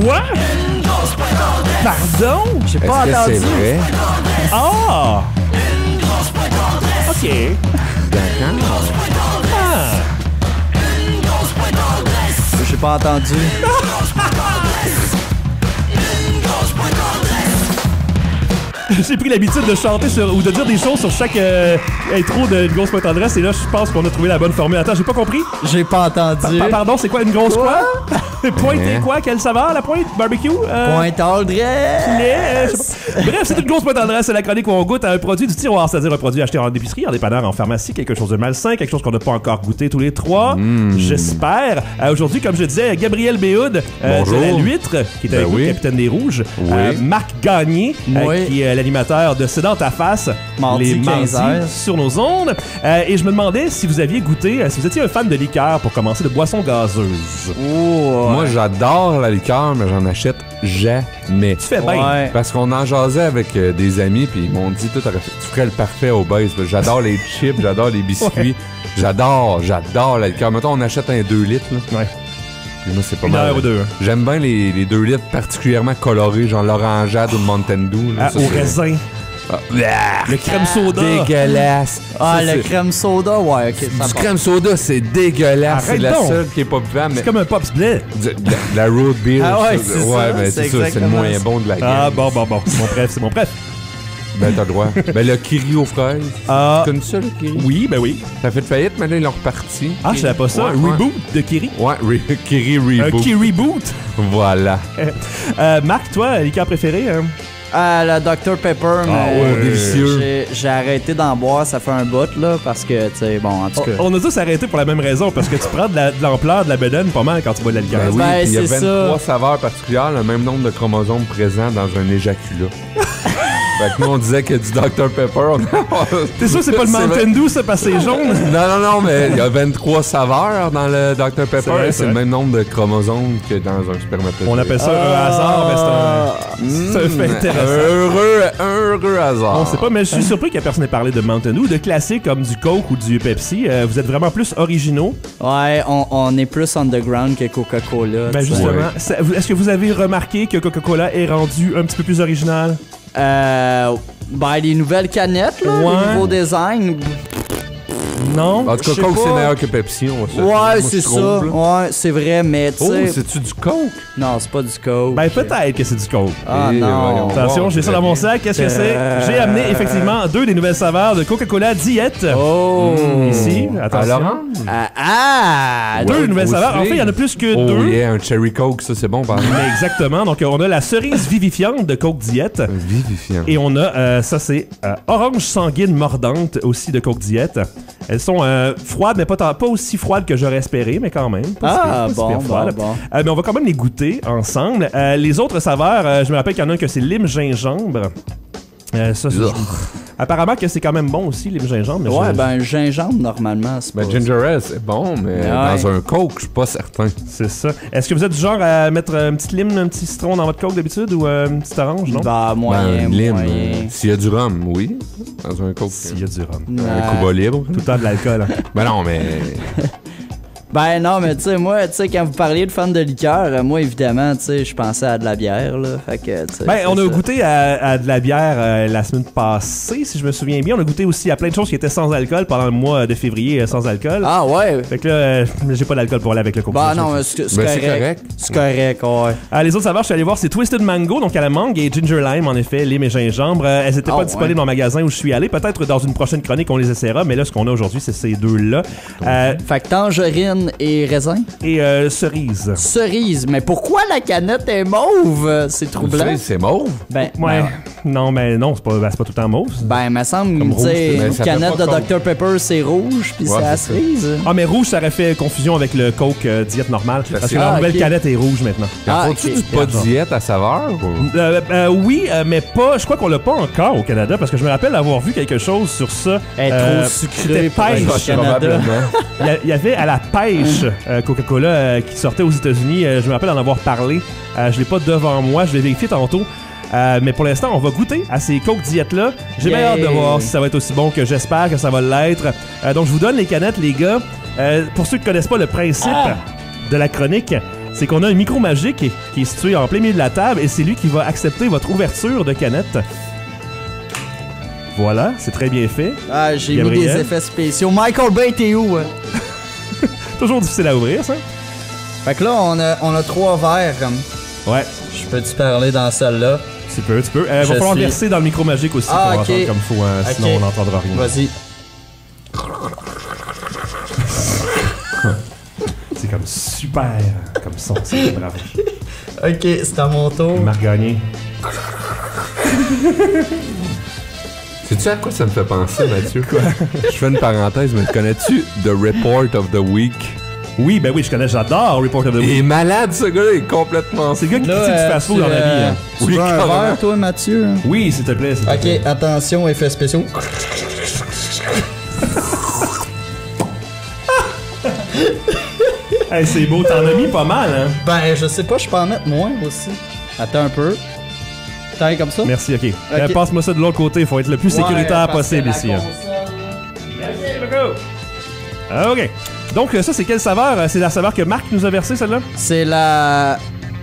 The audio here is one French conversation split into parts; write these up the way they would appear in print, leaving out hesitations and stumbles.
Quoi? Pardon? J'ai pas Est-ce que entendu. c'est vrai? Ah! OK. D'accord. J'ai pas entendu. J'ai pris l'habitude de chanter ou de dire des choses sur chaque intro de Une grosse pointe tendresse et là, je pense qu'on a trouvé la bonne formule. Attends, j'ai pas compris. J'ai pas entendu. Pardon, c'est quoi une grosse quoi? Pointe et quoi? Quelle saveur, la pointe? Barbecue? Pointe Aldresse. Je sais pas. Bref, c'est une grosse pointe tendresse. C'est la chronique où on goûte à un produit du tiroir, c'est-à-dire un produit acheté en épicerie, en dépanneur, en pharmacie, quelque chose de malsain, quelque chose qu'on n'a pas encore goûté tous les trois. J'espère. Aujourd'hui, comme je disais, Gabriel Béhoud de La L'Huître, qui est avec nous, capitaine des Rouges. Marc Gagné, qui est l'animateur de C'est dans ta face, Mardi, les mardis 15h. sur nos ondes. Et je me demandais si vous aviez goûté, si vous étiez un fan de liqueur pour commencer, de boissons gazeuses. Moi, j'adore la liqueur, mais j'en achète jamais. Tu fais bien. Ouais. Parce qu'on en jasait avec des amis, puis ils m'ont dit, tu ferais le parfait au base. J'adore les chips, j'adore les biscuits. J'adore la liqueur. Mettons, on achète un 2 litres. Là. Ouais. Puis moi, c'est pas Une mal. heure ou deux. J'aime bien les 2 litres particulièrement colorés, genre l'orangeade ou le Mountain Dew. Là. Ça, Au c'est- raisin. Ah, Le crème soda. dégueulasse. Ah, Ça, le c'est- crème soda, ouais, ok. ça Du passe. crème soda, c'est dégueulasse. Arrête C'est la donc. seule qui est pas buvable. C'est Mais comme un pops blé. la root beer. Ah ouais, ça, c'est ça, mais c'est c'est ça, c'est le exactement moins ça. bon de la gamme. Ah, bon. C'est mon préf. Ben, t'as le droit. Ben, le Kiri aux fraises. Ah. Tu connais ça, le Kiri? Oui, ben oui. Ça a fait faillite, mais là, ils l'ont reparti. Ah, je savais pas ça. Ouais, Un ouais. reboot de Kiri. Ouais, Kiri Un Reboot. Kiri reboot. Voilà. Marc, toi, liqueur préférée? Hein? La Dr Pepper, mais ouais, délicieux. j'ai arrêté d'en boire, ça fait un bout, là, parce que, tu sais, bon, en tout cas. On a tous arrêté pour la même raison, parce que tu prends de l'ampleur de la bedaine pas mal quand tu bois de la liqueur. Ben oui, Ben, puis il y a c'est 23 ça. saveurs particulières, le même nombre de chromosomes présents dans un éjaculat. Fait que nous, on disait que du Dr Pepper... T'es sûr que c'est pas le vrai. Mountain Dew, ça, parce que c'est jaune? Non, mais il y a 23 saveurs dans le Dr Pepper. C'est vrai, et c'est c'est le vrai. même nombre de chromosomes que dans un spermatozoïde. On appelle ça un hasard, mais c'est un fait intéressant. Un heureux hasard. On sait pas, mais je suis surpris qu'il y a personne n'ait parlé de Mountain Dew, de classiques comme du Coke ou du Pepsi. Vous êtes vraiment plus originaux. Ouais, on est plus underground que Coca-Cola. Ben tu sais. justement, Ouais. est-ce que vous avez remarqué que Coca-Cola est rendu un petit peu plus original? Ben, les nouvelles canettes, là, Ouais. le nouveau design. Non? En tout Je cas, sais Coke, c'est pas. meilleur que Pepsi. Ouais, c'est ça. Ouais, c'est vrai, mais tu Oh, sais. c'est-tu du Coke? Non, c'est pas du Coke. Ben peut-être que c'est du Coke. Ah Eh, non. voyons. Attention, j'ai ça dans mon sac. Qu'est-ce que c'est? J'ai amené effectivement 2 des nouvelles saveurs de Coca-Cola Diet. Oh! Ici, À attention. l'orange? Deux nouvelles aussi. saveurs. En fait, il y en a plus que Oh 2. yeah, un Cherry Coke, ça c'est bon par exemple. Mais exactement. Donc, on a la cerise vivifiante de Coke Diet. Vivifiant. Et on a, ça c'est orange sanguine mordante aussi de Coke Diet. Elles sont froides, mais pas aussi froides que j'aurais espéré, mais quand même. Pas si pire froides. bon. Mais on va quand même les goûter ensemble. Les autres saveurs, je me rappelle qu'il y en a un que c'est lime gingembre. Apparemment que c'est quand même bon aussi, lime gingembre. Mais Ouais, ben, le gingembre, normalement, c'est pas... Ben, ginger ale, c'est bon, mais Ouais. dans un Coke, je suis pas certain. c'est ça. Est-ce que vous êtes du genre à mettre une petite lime, un petit citron dans votre Coke d'habitude ou une petite orange, non? Ben, moyen, Ben, lime, moyen. s'il y a du rhum, oui. Dans un Coke. S'il y a du rhum. Un Cuba libre. Tout le temps de l'alcool. Hein. Ben non, mais... Ben non, mais tu sais, moi, tu sais, quand vous parliez de fans de liqueur, moi, évidemment, tu sais, je pensais à de la bière, là. Fait que, tu sais. Ben, on c'est a ça. goûté à de la bière la semaine passée, si je me souviens bien. On a goûté aussi à plein de choses qui étaient sans alcool pendant le mois de février sans alcool. Ah, ouais. Fait que là, j'ai pas d'alcool pour aller avec le Coke. Ben non, mais c'est Ben, c'est correct. correct. C'est correct, ouais. Les autres saveurs, je suis allé voir, c'est Twisted Mango, donc à la mangue, et Ginger Lime, en effet, lime et gingembre. Elles étaient Ah, pas disponibles dans le magasin où je suis allé. Peut-être dans une prochaine chronique, on les essaiera, mais là, ce qu'on a aujourd'hui, c'est ces deux-là. Fait que tangerine et raisin. Et cerise. Cerise. Mais pourquoi la canette est mauve? C'est Tu troublant. sais, c'est mauve. Ben, Ouais. Non, mais non, c'est pas tout le temps mauve. Ben, me semble, Comme tu rouge, sais, mais une ça fait canette de pas Dr Pepper, c'est rouge, puis Ouais, c'est à c'est ça. cerise. Ah, mais rouge, ça aurait fait confusion avec le Coke diète normal. Parce que la Ah, nouvelle ok. canette est rouge maintenant. Ah, Faut-tu ok. du pas diète à saveur? Ou... Oui, mais pas. Je crois qu'on l'a pas encore au Canada parce que je me rappelle avoir vu quelque chose sur ça. Elle est trop sucrée C'était pour pêche. être au Canada. Probablement. Il y avait à la pêche Coca-Cola qui sortait aux États-Unis. Je me rappelle en avoir parlé. Je l'ai pas devant moi. Je l'ai vérifié tantôt. Mais pour l'instant, on va goûter à ces Coke diètes-là. J'ai bien hâte de voir si ça va être aussi bon que j'espère que ça va l'être. Donc, je vous donne les canettes, les gars. Pour ceux qui connaissent pas le principe de la chronique, c'est qu'on a un micro magique qui est situé en plein milieu de la table et c'est lui qui va accepter votre ouverture de canette. Voilà, c'est très bien fait. Ah, j'ai mis Gabriel. des effets spéciaux. Michael Bay, t'es où? Toujours difficile à ouvrir, ça. Fait que là, on a 3 verres. Ouais, Je peux-tu parler dans celle-là? tu peux. Va Je falloir suis- verser dans le micro magique aussi Ah, pour ok. entendre comme faut, hein, Ok. sinon on n'entendra rien. Vas-y. C'est comme super comme son, c'est bravo. Ok, c'est à mon tour. Marc Gagné. Sais-tu à quoi ça me fait penser, Mathieu? Quoi? Je fais une parenthèse, mais connais-tu The Report of the Week? Oui, ben oui, je connais, j'adore Report of the Il est Week. malade, ce gars-là, il est complètement... C'est le gars qui Là, critique du fast-food dans la vie. Hein. Tu Oui, veux un carrément. verre, toi, Mathieu? Oui, s'il te plaît. s'il te plaît. Ok, attention, effets spéciaux. Hey, c'est beau, t'en as mis pas mal, hein? Ben, je sais pas, je peux en mettre moins aussi. Attends un peu. T'as comme ça? Merci, ok. Ok. Passe-moi ça de l'autre côté, il faut être le plus sécuritaire Ouais, parce que possible la ici. Hein. console, Ok. Donc, ça, c'est quelle saveur? C'est la saveur que Marc nous a versée, celle-là? c'est la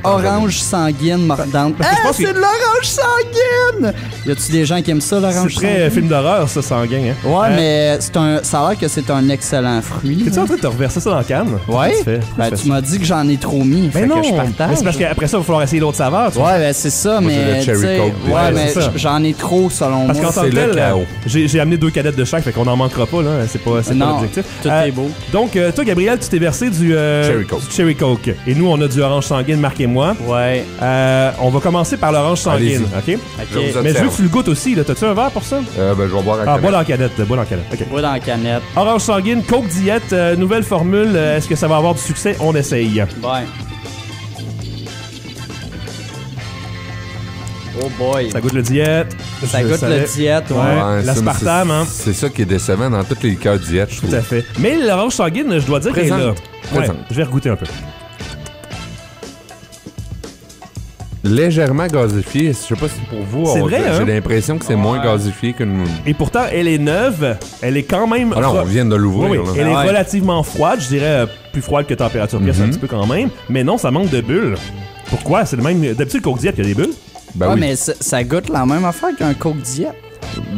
orange sanguine mordante. Parce que je Ah, pense que- c'est de l'orange sanguine! Y a-tu des gens qui aiment ça, l'orange C'est très sanguine? film d'horreur, ça, sanguin. Hein? Ouais, mais ça a l'air que c'est un excellent fruit. T'es-tu là. en train de te reverser ça dans la canne? Ouais? Qu'est-ce que tu fais? Ben, tu m'as dit que j'en ai trop mis. Mais fait non, que je partage. mais c'est parce qu'après ça, il va falloir essayer l'autre saveur. Tu vois. Ouais, ben c'est ça, Moi, c'est mais le cherry tu sais, coke, ouais, ouais, mais c'est ça. j'en ai trop selon Parce qu'en moi. tant que c'est le tel, chaos. j'ai amené 2 cadettes de chaque, fait qu'on n'en manquera pas, là. C'est pas Non, l'objectif. tout est beau. Donc, toi, Gabriel, tu t'es versé du Cherry Coke. Et nous, on a du orange sanguine, Marc et moi. Ouais. On va commencer par l'orange sanguine, ok? Ok. Je vous Mais je veux observe. que tu le goûtes aussi, là. T'as-tu un verre pour ça? Ben, je vais boire à Ah, bois dans la canette, bois dans la canette. Ok. Bois dans la canette. Orange sanguine, Coke diète, nouvelle formule. Est-ce que ça va avoir du succès? On essaye. Ouais. Oh boy. Ça goûte le diète. Ça Je goûte savais. le diète, ouais. Ouais. l'aspartame, hein. C'est ça qui est décevant dans toutes les liqueurs diète, je trouve. Tout à fait. Mais l'orange sanguine, je dois dire qu'elle est là. Présente. Ouais, Présente. je vais regoûter un peu. Légèrement gazéfié. Je sais pas si pour vous, C'est vrai, j'ai hein? l'impression que c'est moins gazéfié qu'une... Et pourtant, elle est neuve. Elle est quand même... Ah non, on vient de l'ouvrir, Oui, là. elle est Ouais. relativement froide. Je dirais plus froide que température pièce un petit peu quand même. Mais non, ça manque de bulles. Pourquoi? C'est le même... D'habitude, le Coke Diet, il y a des bulles. Ben ouais, oui. mais ça goûte la même affaire qu'un Coke diète.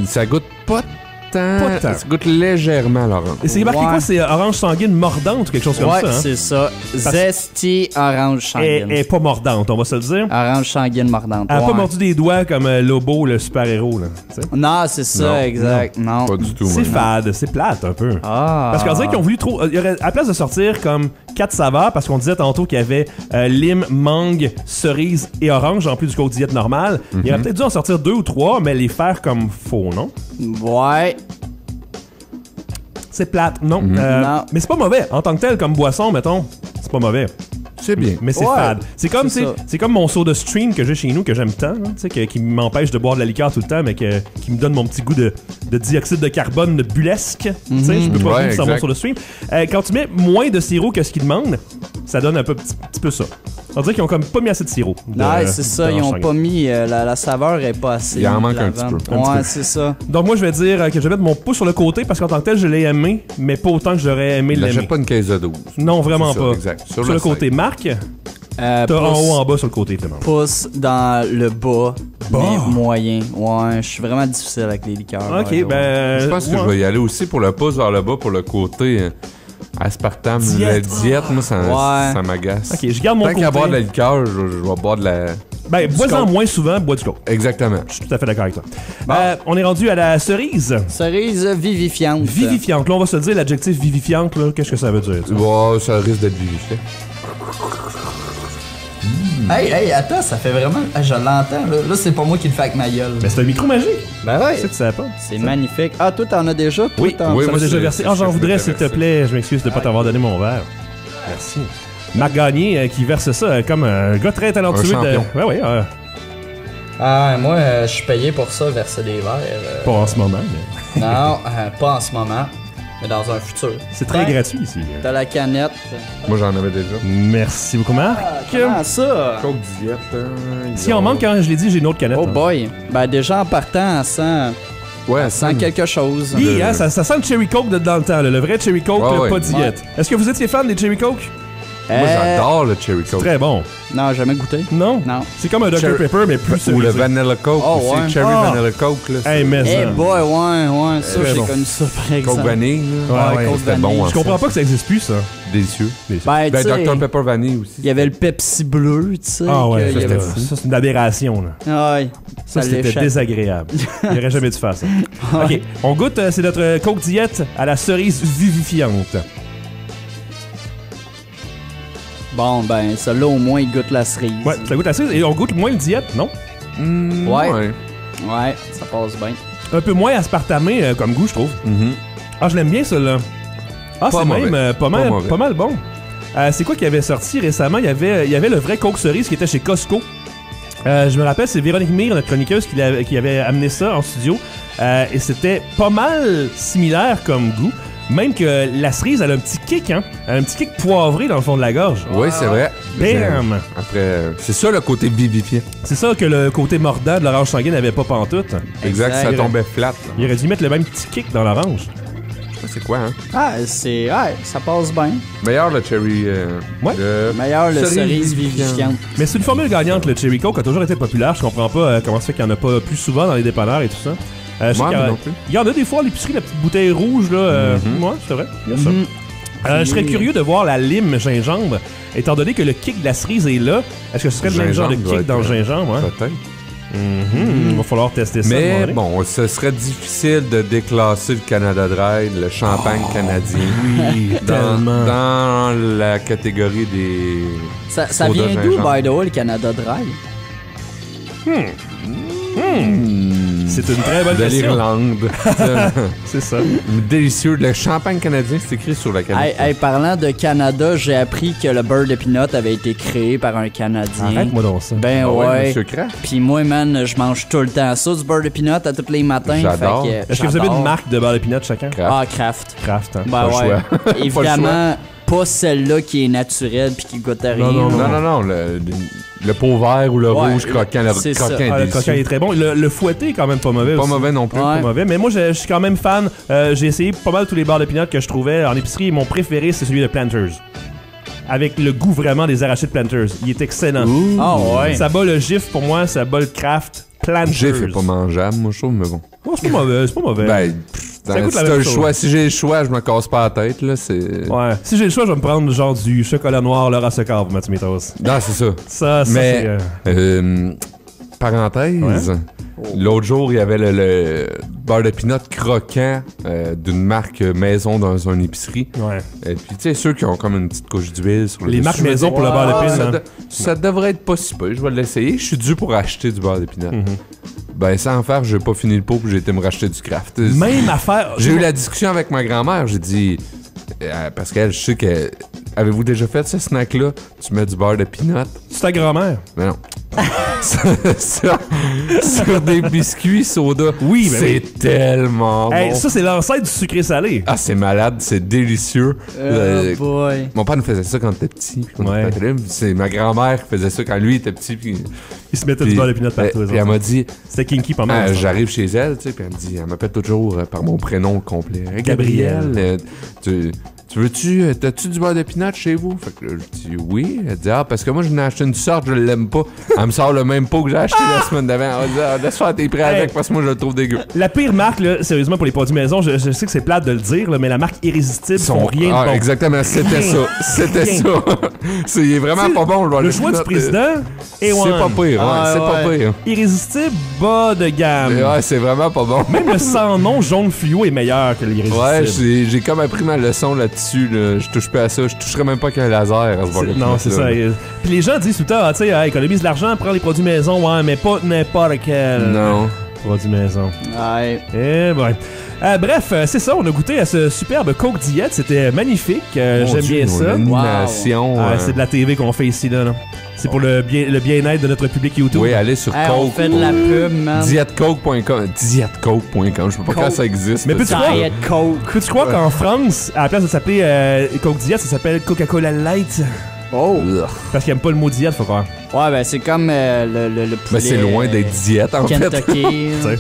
Ça goûte pas tant. Pas tant. Ça goûte légèrement, Laurent. Et c'est marqué Ouais. quoi? C'est orange sanguine mordante ou quelque chose comme Ouais, ça, hein? c'est ça. Zesty orange Elle sanguine. est pas mordante, on va se le dire. Orange sanguine mordante. Elle a pas ouais. mordu des doigts comme Lobo, le super-héros, là. tu sais. Non, c'est ça, Non, exact. Non. Pas du tout. C'est moi. fade, c'est plate un peu. Ah. Parce qu'on dirait qu'ils ont voulu trop. Il y aurait, à la place de sortir comme 4 saveurs, parce qu'on disait tantôt qu'il y avait lime, mangue, cerise et orange en plus du Coke Diet normal, il aurait peut-être dû en sortir 2 ou 3, mais les faire comme faux, non? Ouais. C'est plate, non. Non. Mais c'est pas mauvais. En tant que tel, comme boisson, mettons, c'est pas mauvais. C'est bien. Mais c'est Ouais, fade. C'est comme, c'est ça. c'est comme mon soda stream que j'ai chez nous, que j'aime tant, hein, tu sais, qui m'empêche de boire de la liqueur tout le temps, mais qui me donne mon petit goût de dioxyde de carbone de bulesque. Tu sais, je peux pas Ouais, vivre sans mon exact. soda stream. Quand tu mets moins de sirop que ce qu'ils demandent, ça donne un petit peu ça. On dirait qu'ils ont comme pas mis assez de sirop. Non, c'est ça, ils ont pas mis. La saveur est pas assez. Il en manque de la un petit vente. peu. Un petit Ouais, peu. c'est ça. Donc moi, je vais dire que je vais mettre mon pouce sur le côté parce qu'en tant que tel, je l'ai aimé, mais pas autant que j'aurais aimé Il l'aimer. n'achète pas une caisse de 12. Non, vraiment C'est ça, pas. exact. Sur le côté, Marc, t'as en haut, en bas, sur le côté, évidemment. Pouce dans le bas. Bas? Mais moyen. Ouais, je suis vraiment difficile avec les liqueurs. Ok, ouais, ouais. ben... Je pense que ouais. je vais y aller aussi pour le pouce vers le bas pour le côté aspartame. Diète. La diète, moi, Ouais. ça m'agace. Ok, je garde mon Tant qu'à côté. boire de la liqueur, je vais boire de la... Ben, bois-en Coke. moins souvent, bois du Coke. Exactement. Je suis tout à fait d'accord avec toi. On est rendu à la cerise. Cerise vivifiante. Vivifiante. Là, on va se le dire, l'adjectif vivifiante, là, qu'est-ce que ça veut dire? tu sais? Ouais, ça risque d'être vivifié. Hey, attends, ça fait vraiment. Ah, je l'entends, là. Là, c'est pas moi qui le fais avec ma gueule. Mais c'est un micro magique. Ben Tu ouais. sais, tu savais pas. C'est magnifique. Ah, toi, t'en as déjà? Toi, Oui, t'en- oui, ça moi, m'a déjà c'est- versé. c'est Ah, ce j'en que je voudrais, m'étais s'il te versé. plaît. Je m'excuse de pas t'avoir donné mon verre. Merci. Marc Gagné qui verse ça comme un gars très talentueux. Un champion. Ouais, ouais. Ah, moi, je suis payé pour ça, verser des verres. Pas en ce moment, mais Non, pas en ce moment, mais dans un futur. c'est très Ouais. gratuit ici. T'as la canette. Moi, j'en avais déjà. Merci beaucoup, Marc. Comment ça? Coke diète. Si on manque, quand je l'ai dit, j'ai une autre canette. Oh hein. boy. Ben déjà en partant, elle Ouais, sent quelque chose. Oui, de- hein, ça sent le Cherry Coke dans le temps, là, le vrai Cherry Coke, Ouais, là, ouais. pas diète. Est-ce que vous étiez fan des Cherry Coke? Moi, j'adore le Cherry Coke. Très bon. Non, jamais goûté. Non? Non. C'est comme un Dr Cherry- Pepper, mais plus Ou cerisé. le Vanilla Coke Oh, aussi. ouais. Cherry Ah. Vanilla Coke, là. Hey, mais Eh ça. boy, ouais, ça, Très j'ai bon. connu ça, par exemple. Coke vanille, là. Ouais, Ouais, Coke c'était vanille. bon, hein. Je comprends pas que ça existe plus, ça. Délicieux. Ben, Ben, tu sais, Dr Pepper vanille aussi. il y avait le Pepsi bleu, tu sais. Ah ouais, que ça, il y avait- ça, c'est une aberration, là. Ouais, Ça, c'était l'échappe. désagréable. Il aurait jamais dû faire ça. OK, on goûte, c'est notre Coke Diète à la cerise vivifiante. Bon, ben, celui-là, au moins, il goûte la cerise. Ouais, ça goûte la cerise et on goûte moins le diète, non? Ouais. Ouais, ça passe bien. Un peu moins aspartamé comme goût, je trouve. Mhm. Ah, je l'aime bien, celui-là. Ah, Pas c'est mauvais. même mauvais. pas mal bon. C'est quoi qui avait sorti récemment? Il y avait le vrai Coke cerise qui était chez Costco. Je me rappelle, c'est Véronique Mire, notre chroniqueuse, qui avait amené ça en studio. Et c'était pas mal similaire comme goût. Même que la cerise, elle a un petit kick, hein? Elle a un petit kick poivré dans le fond de la gorge. Oui, c'est vrai. Bam! Après, c'est ça le côté vivifiant. C'est ça que le côté mordant de l'orange sanguine n'avait pas pantoute. Exact, ça tombait flat. là. Il aurait dû mettre le même petit kick dans l'orange. C'est quoi, hein? Ah, ouais, ça passe bien. Meilleur le cherry. Ouais. Meilleur, le cerise vivifiante. Mais c'est une formule gagnante, le Cherry Coke a toujours été populaire. Je comprends pas comment ça fait qu'il y en a pas plus souvent dans les dépanneurs et tout ça. Je sais Ouais, qu'il y a- moi non plus. il y en a des fois à l'épicerie, la petite bouteille rouge, là. Ouais, c'est vrai. Il y a ça. Mhm. Je serais curieux de voir la lime gingembre, étant donné que le kick de la cerise est là. Est-ce que ce serait le même genre de Gingembre doit kick dans le être, gingembre? Hein? Peut-être. Il va falloir tester ça. à un moment Mais donné. bon, ce serait difficile de déclasser le Canada Dry, le champagne canadien, Oui, dans, tellement. dans la catégorie des. Ça Soda vient d'où, gingembre. by the way, le Canada Dry? C'est une très bonne de question. l'Irlande. C'est ça. Délicieux. Le champagne canadien, c'est écrit sur la canette. Hey, parlant de Canada, j'ai appris que le beurre de peanut avait été créé par un Canadien. Arrête-moi donc ça. Ben Ah ouais. Monsieur Kraft. Puis moi, man, je mange tout le temps ça, du beurre de peanut à tous les matins. J'adore. Fait Est-ce que vous avez une marque de beurre de peanut chacun? Kraft. Ah, Kraft. Kraft, hein? Ben Pas le ouais. choix. Évidemment, pas celle-là qui est naturelle puis qui goûte à rien. Non, Non, non, non. Le pot vert ou le Ouais, rouge croquant. Le c'est ça. croquant est Ah, le croquant délicieux. est très bon. Le fouetté est quand même pas mauvais Pas aussi. mauvais non plus. Ouais. Pas mauvais. Mais moi, je suis quand même fan. J'ai essayé pas mal tous les beurres de peanut que je trouvais en épicerie. Et mon préféré, c'est celui de Planters. Avec le goût vraiment des arachides Planters. Il est excellent. Ah ouais. Ça bat le GIF pour moi, ça bat le Kraft Planters. J'ai fait pas mangeable, moi, je trouve, mais bon. Oh, c'est pas mauvais, c'est pas mauvais. Ben, Ça coûte si la t'as même le chose. choix, si j'ai le choix, je me casse pas la tête, là, c'est... Ouais. Si j'ai le choix, je vais me prendre genre du chocolat noir Laura Secor pour mettre sur mes toasts. Non, c'est ça. Ça, Mais, c'est... parenthèse, l'autre jour, il y avait le beurre de peanut croquant d'une marque maison dans une épicerie. Ouais. Et puis, tu sais, ceux qui ont comme une petite couche d'huile sur le Les dessus, marques je me maison dis, pour le beurre de peanut, ça, hein. ça devrait être pas si peu. Je vais l'essayer. Je suis dû pour acheter du beurre de peanut. Mhm. Ben, sans faire, j'ai pas fini le pot puis j'ai été me racheter du Kraft. Même affaire... J'ai eu la discussion avec ma grand-mère. J'ai dit... parce qu'elle, je sais que... Avez-vous déjà fait ce snack-là? Tu mets du beurre de peanut. C'est ta grand-mère. Mais non. sur des biscuits soda. Oui, ben c'est oui. tellement Hey, bon. ça, c'est l'ancêtre du sucré salé. Ah, c'est malade, c'est délicieux. Oh boy. Mon père nous faisait ça quand on était petit. Quand on Ouais. était là. C'est ma grand-mère qui faisait ça quand lui était petit. Puis, Il se mettait du beurre de peanut partout. puis elle m'a dit, C'était kinky pas mal. ça. j'arrive chez elle, tu sais, puis elle me dit, elle m'appelle toujours par mon prénom complet. Hey, Gabrielle. Tu veux-tu, t'as-tu du beurre de peanut chez vous? Fait que là, je dis oui. Elle dit, parce que moi, je n'ai acheté une sorte, je l'aime pas. Elle me sort le même pot que j'ai acheté la semaine d'avant. Elle dit, laisse faire tes prêts Hey. avec parce que moi, je le trouve dégueu. La pire marque, là, sérieusement, pour les produits maison, je sais que c'est plate de le dire, là, mais la marque Irrésistible font rien de bon. Exactement, c'était ça. C'était Rien. ça. Il est vraiment Tu sais, pas bon, le beurre Le de choix peanut. du président, C'est A1. pas pire, ouais, Ah, c'est pas ouais. pire. Irrésistible, bas de gamme. Ouais, c'est vraiment pas bon. Même le sans nom jaune fluo est meilleur que l'irrésistible. Ouais, j'ai comme appris ma leçon là-dessus. Là. Je touche pas à ça. Je toucherais même pas avec un laser à ce beurre de Non, peanut, c'est là. ça. Puis les gens disent tout le temps, ah, tu sais, économise de l'argent, prends les produits maison, ouais, mais pas n'importe quel Non. produit maison. Ouais. Eh ben. Bref, c'est ça, on a goûté à ce superbe Coke Diet, c'était magnifique, Mon j'aime Dieu, bien ça. l'animation. C'est de la TV qu'on fait ici, là. C'est pour le bien-être de notre public YouTube. Oui, allez sur Hey, on Coke. fait de la pub, man. Dietcoke.com. Dietcoke.com. Je sais pas quand ça existe. Mais là, peux-tu ça. croire- Diet Coke. Peux-tu croire qu'en France, à la place de s'appeler Coke Diet, ça s'appelle Coca-Cola Light? Oh. Ugh. Parce qu'ils aiment pas le mot diète, faut croire. Ouais, ben c'est comme le poulet. Mais c'est loin d'être diète, en fait. Kentucky. Tu sais.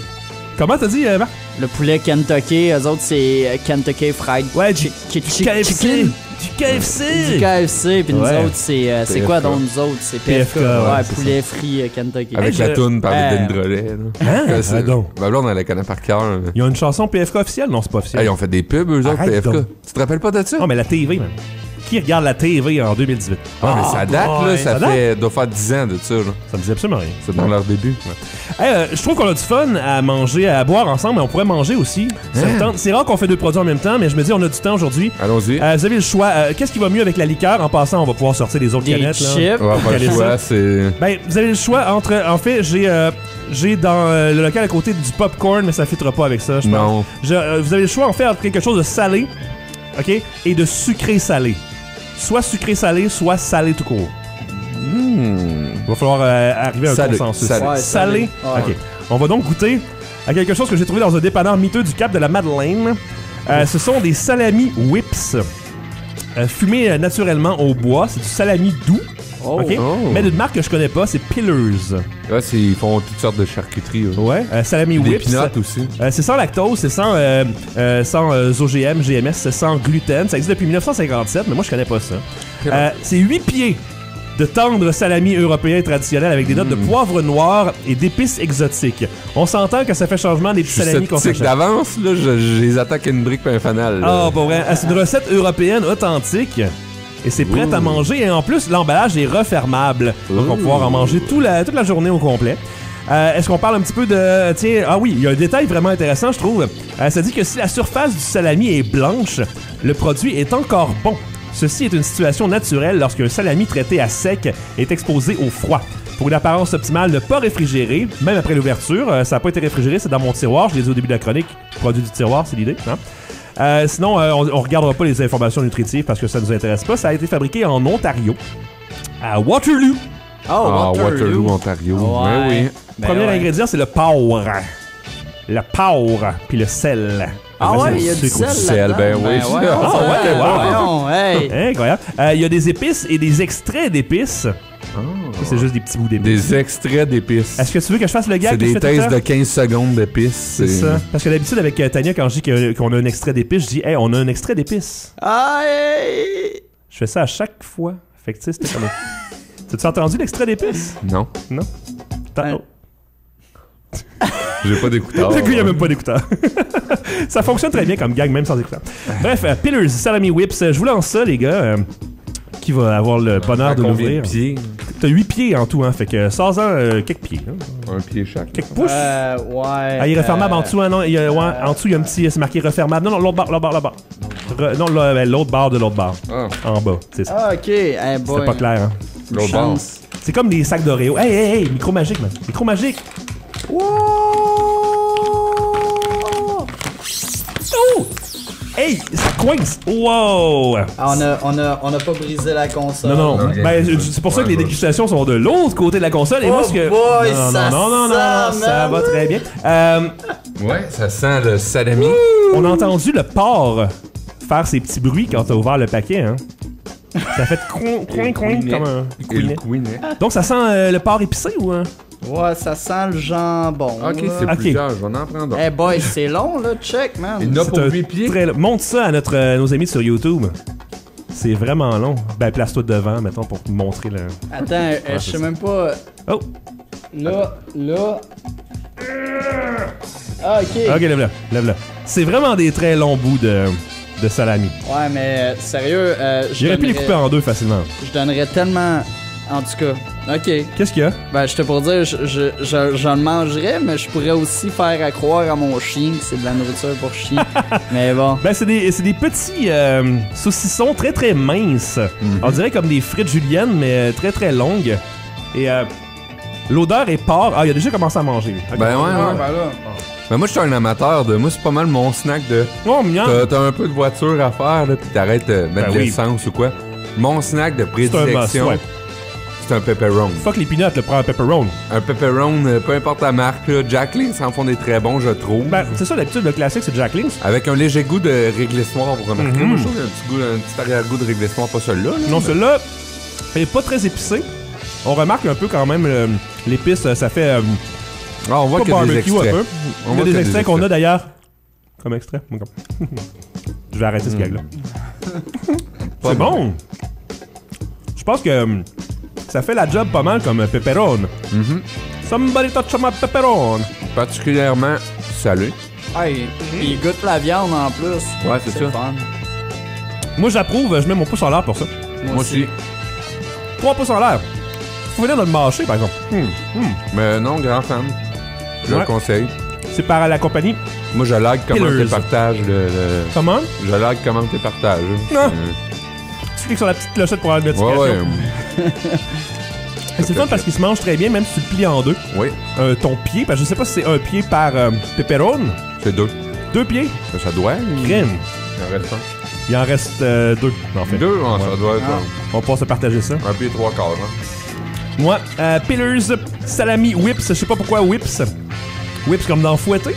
Comment t'as dit, Marc? Le poulet Kentucky, eux autres, c'est Kentucky Fried Ouais, du KFC. Chicken. Du KFC. Du KFC, puis nous Ouais. autres, c'est quoi donc nous autres? C'est PFK. PFK, ouais, c'est poulet frit Kentucky. Avec Hey, la toune par Hey. Drolet. Hein? C'est- Ah, donc. Ma blonde, elle la connaît par cœur. Ils ont une chanson PFK officielle? Non, c'est pas officiel. Hey, ils ont fait des pubs, eux autres, Arrête PFK. donc. Tu te rappelles pas de ça? Non, mais la TV, man. Qui regarde la TV en 2018? Ah, mais ça date, boy. là. Ça date? fait, doit faire 10 ans de ça, là. Ça me dit absolument rien. C'est dans leur début. Hey, je trouve qu'on a du fun à manger, à boire ensemble, mais on pourrait manger aussi. Ça me tente. C'est rare qu'on fait 2 produits en même temps, mais je me dis on a du temps aujourd'hui. Allons-y. Vous avez le choix. Qu'est-ce qui va mieux avec la liqueur? En passant, on va pouvoir sortir les autres Des canettes. Là. chips. On va pas le Caler choix, ça. c'est... Ben, vous avez le choix entre. En fait, j'ai dans le local à côté du popcorn, mais ça ne fitera pas avec ça, je pense. Non. Vous avez le choix en fait entre quelque chose de salé, ok, et de sucré-salé. Soit sucré-salé, soit salé tout court. Il va falloir arriver à un Salé. consensus. Salé. Ouais, Salé? Ouais. Ok. On va donc goûter à quelque chose que j'ai trouvé dans un dépanneur miteux du Cap de la Madeleine. Ce sont des salamis whips. Fumés naturellement au bois. C'est du salami doux. Oh. Ok? Oh. Mais d'une marque que je connais pas, c'est Pillars. Ouais, ils font toutes sortes de charcuteries. Là. Ouais. Salami Des whips. peanuts aussi. C'est sans lactose, c'est sans OGM, GMS, c'est sans gluten. Ça existe depuis 1957, mais moi je connais pas ça. C'est 8 pieds de tendre salami européen traditionnel avec des notes de poivre noir et d'épices exotiques. On s'entend que ça fait changement des Je petits suis salamis qu'on sceptique s'achète. d'avance, là. Je les attaque à une brique et un fanal. là. Ah, pour vrai. C'est une recette européenne authentique. Et c'est prêt à manger. Et en plus, l'emballage est refermable. Donc, on va pouvoir en manger toute la journée au complet. Est-ce qu'on parle un petit peu de... Tiens, ah oui, il y a un détail vraiment intéressant, je trouve. Ça dit que si la surface du salami est blanche, le produit est encore bon. Ceci est une situation naturelle lorsqu'un salami traité à sec est exposé au froid. Pour une apparence optimale, ne pas réfrigérer, même après l'ouverture. Ça n'a pas été réfrigéré, c'est dans mon tiroir. Je l'ai dit au début de la chronique. Produit du tiroir, c'est l'idée. Hein? Sinon, on regardera pas les informations nutritives parce que ça nous intéresse pas. Ça a été fabriqué en Ontario, à Waterloo. Ah, Waterloo, Ontario. Ouais. Oui. Ben Premier ouais. ingrédient, c'est le power. Le power, puis le sel. Ah Le ouais, reste, il y a c'est du sucre sel aussi. sel, là-dedans. ben oui. ouais, Ah ouais, wow. voyons, hey. Incroyable. Il y a des épices et des extraits d'épices. Ça, c'est juste des petits bouts d'épices. Des extraits d'épices. Est-ce que tu veux que je fasse le gag C'est que je des fais tout le tests temps? de 15 secondes d'épices. C'est ça. Parce que d'habitude, avec Tania, quand je dis qu'on a un extrait d'épices, je dis « Hey, on a un extrait d'épices. Aïe. » Je fais ça à chaque fois. Fait que tu sais, c'était comme... T'as-tu entendu l'extrait d'épices? Non. Non? Ouais. Oh. J'ai pas d'écouteurs. Du coup, il n'y a même pas d'écouteurs. Ça fonctionne très bien comme gag, même sans écouteurs. Bref, Pillars, Salami Whips, je vous lance ça, les gars. Qui va avoir le bonheur de Combien l'ouvrir? de pieds? T'as 8 pieds en tout, hein. Fait que sors-en quelques pieds. Hein. Un pied chaque. Quelques pouces. Ouais. Ah, il est refermable en dessous, hein, non? En dessous, il y a un petit... C'est marqué refermable. Non, l'autre barre, l'autre barre. Non, l'autre barre de l'autre barre. Ah, En bas, c'est ça. Ah, ok. Hey, C'était boy. pas clair, hein. l'autre bord. Chance. C'est comme des sacs d'Oreo. Hey, micro magique, man. Micro magique. Oh! Hey, ça coince. Wow! Ah, on a pas brisé la console. Non. Ok. Ben, c'est pour ça que les dégustations sont de l'autre côté de la console. Et moi, ce que. boy, non, ça non, sent, ça man. va très bien. Ouais, ça sent le salami. On a entendu le porc faire ses petits bruits quand t'as ouvert le paquet, hein. Ça fait coin comme un Et le couinet. couinet. Donc, ça sent le porc épicé ou hein? Ouais, ça sent le jambon. Ok, là. c'est Ok. plusieurs. Je vais en prendre un. Hey boy, c'est long là, check man. Il y en a C'est pour un 8 pieds. Montre ça à nos amis sur YouTube. C'est vraiment long. Ben, place-toi devant, mettons, pour te montrer le. Attends, je sais même pas. Oh! Là. Ah, ok. Ok, lève-le. C'est vraiment des très longs bouts de salami. Ouais, mais sérieux, J'aurais pu les couper en deux facilement. je donnerais tellement. En tout cas, ok. Qu'est-ce qu'il y a? Ben, je te pour dire, je le mangerais, mais je pourrais aussi faire à croire à mon chien que c'est de la nourriture pour chien. Mais bon. Ben, c'est des petits saucissons très très minces. On dirait comme des frites juliennes, mais très très longues. Et l'odeur est porc. Ah, il a déjà commencé à manger. lui. Ok. Ben ouais. là. Ben moi, je suis un amateur de. Moi, c'est pas mal mon snack de. Oh, mignon. T'as un peu de voiture à faire, là, pis t'arrêtes de mettre Ben de oui. l'essence ou quoi. Mon snack de C'est un must, prédilection, ouais. c'est un pepperoni. Fuck les peanuts, le prends un pepperoni. Un pepperoni, peu importe la marque, là, Jacqueline en font des très bons, je trouve. Ben, c'est ça, d'habitude, le classique, c'est Jacqueline's. Avec un léger goût de réglisse-noir, vous remarquerez. Moi, je trouve qu'il y a un petit arrière-goût de réglisse-noir, pas celui-là. là, Non, mais- celui-là est pas très épicé. On remarque un peu quand même l'épice, ça fait Ah, on voit Pas qu'il y a des barbecue un extraits. peu. On Il y voit a qu'il des extraits qu'on a d'ailleurs. Comme extrait. Je vais arrêter ce gag-là. C'est bon. Je pense que ça fait la job pas mal comme pepperoni. Somebody touch my pepperoni. Particulièrement salé. Hey, il goûte la viande en plus. Ouais, c'est ça. le fun. Moi, j'approuve. Je mets mon pouce en l'air pour ça. Moi aussi. 3 pouces en l'air. Faut venir de le mâcher, par exemple. Mais non, grand fan. Je le Ouais. conseille. C'est par la compagnie. Moi, je like comment Pillars. tu partages Comment? Je like comment tu partages. Non. Tu cliques sur la petite clochette pour avoir une Ouais, notification. ouais. Et c'est le fun parce qu'il se mange très bien, même si tu le plies en deux. Oui, Ton pied, parce que je sais pas si c'est un pied par pepperoni. c'est 2. 2 pieds. Ça doit. Crème. Il en reste un. Il en reste 2, en fait. 2, ça doit être On va pouvoir se partager ça. un pied 3 quarts. Hein. Moi, Pillars, salami whips. Je sais pas pourquoi whips. Whips comme dans fouetter.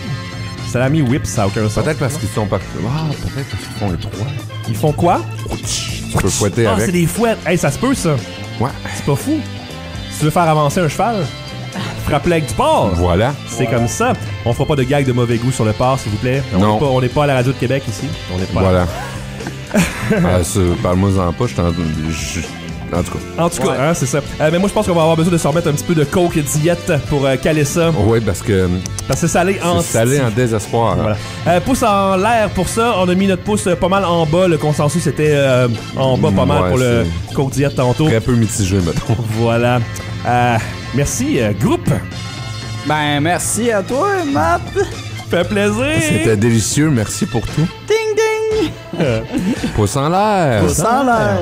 Salami whips, ça a aucun sens. Peut-être parce qu'ils sont partis. Ah, peut-être parce qu'ils font les 3. Ils font quoi? Tu peux fouetter Ah, avec. c'est des fouettes. Hey, ça se peut, ça. Ouais. C'est pas fou. Si tu veux faire avancer un cheval, frappe-le avec du porc. Voilà. C'est comme ça. On fera pas de gag de mauvais goût sur le porc, s'il vous plaît. Non. On n'est pas à la radio de Québec ici. On n'est pas là. Voilà. Parle-moi-en pas, en tout cas. En tout cas, hein, c'est ça. Mais moi, je pense qu'on va avoir besoin de se remettre un petit peu de coke diète pour caler ça. Oui, parce que Parce que c'est salé en c'est salé en désespoir. Voilà. Pouce en l'air pour ça. On a mis notre pouce pas mal en bas. Le consensus était en bas pas mal Ouais, pour le coke diète tantôt. Très peu mitigé, mettons. Voilà. Merci, groupe. Ben, merci à toi, Matt. Fait plaisir. C'était délicieux, merci pour tout. Ding ding. Pouce en l'air. Pouce en l'air.